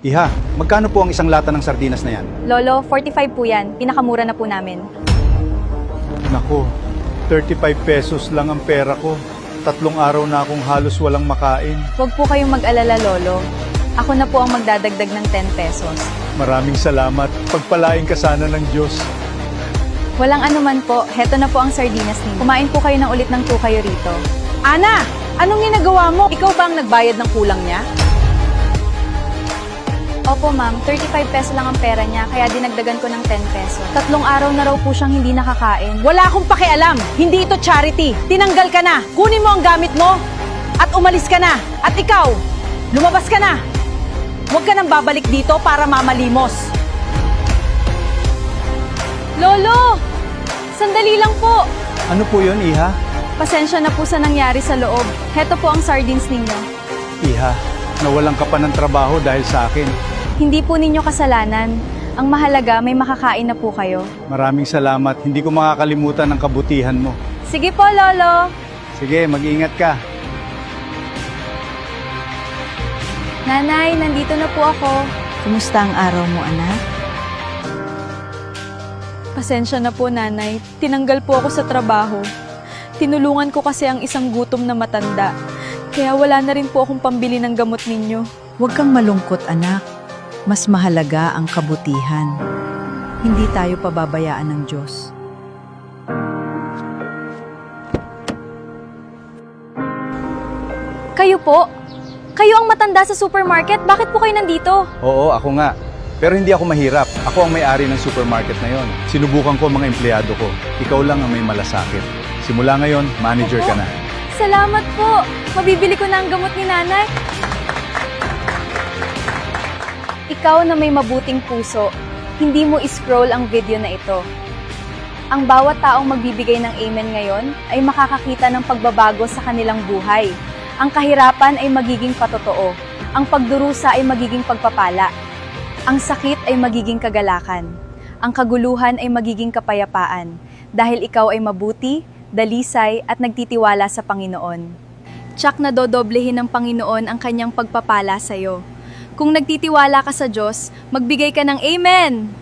Iha, magkano po ang isang lata ng sardinas na yan? Lolo, 45 po yan. Pinakamura na po namin. Nako, 35 pesos lang ang pera ko. 3 araw na akong halos walang makain. Huwag po kayong mag-alala, Lolo. Ako na po ang magdadagdag ng 10 pesos. Maraming salamat. Pagpalain ka sana ng Diyos. Walang anuman po. Heto na po ang sardinas ninyo. Kumain po kayo ng ulit ng tukayo rito. Ana, anong ginagawa mo? Ikaw ba ang nagbayad ng kulang niya? Opo, ma'am. 35 peso lang ang pera niya, kaya dinagdagan ko ng 10 peso. 3 araw na raw po siyang hindi nakakain. Wala akong pakialam. Hindi ito charity. Tinanggal ka na. Kunin mo ang gamit mo. At umalis ka na. At ikaw, lumabas ka na. Huwag ka nang babalik dito para mamalimos. Lolo! Sandali lang po! Ano po yun, Iha? Pasensya na po sa nangyari sa loob. Heto po ang sardines ninyo. Iha, nawalan ka pa ng trabaho dahil sa akin. Hindi po ninyo kasalanan. Ang mahalaga, may makakain na po kayo. Maraming salamat. Hindi ko makakalimutan ang kabutihan mo. Sige po, Lolo! Sige, mag-ingat ka. Nanay, nandito na po ako. Kumusta ang araw mo, anak? Pasensya na po, Nanay. Tinanggal po ako sa trabaho. Tinulungan ko kasi ang isang gutom na matanda. Kaya wala na rin po akong pambili ng gamot ninyo. Huwag kang malungkot, anak. Mas mahalaga ang kabutihan. Hindi tayo pababayaan ng Diyos. Kayo po? Kayo ang matanda sa supermarket? Bakit po kayo nandito? Oo, ako nga. Pero hindi ako mahirap. Ako ang may-ari ng supermarket na yon. Sinubukan ko ang mga empleyado ko. Ikaw lang ang may malasakit. Simula ngayon, manager ka na. Salamat po! Mabibili ko na ang gamot ni Nanay. Ikaw na may mabuting puso, hindi mo iscroll ang video na ito. Ang bawat taong magbibigay ng amen ngayon ay makakakita ng pagbabago sa kanilang buhay. Ang kahirapan ay magiging patotoo. Ang pagdurusa ay magiging pagpapala. Ang sakit ay magiging kagalakan. Ang kaguluhan ay magiging kapayapaan. Dahil ikaw ay mabuti, dalisay at nagtitiwala sa Panginoon. Tsak na dodoblehin ng Panginoon ang kanyang pagpapala sa iyo. Kung nagtitiwala ka sa Diyos, magbigay ka ng amen!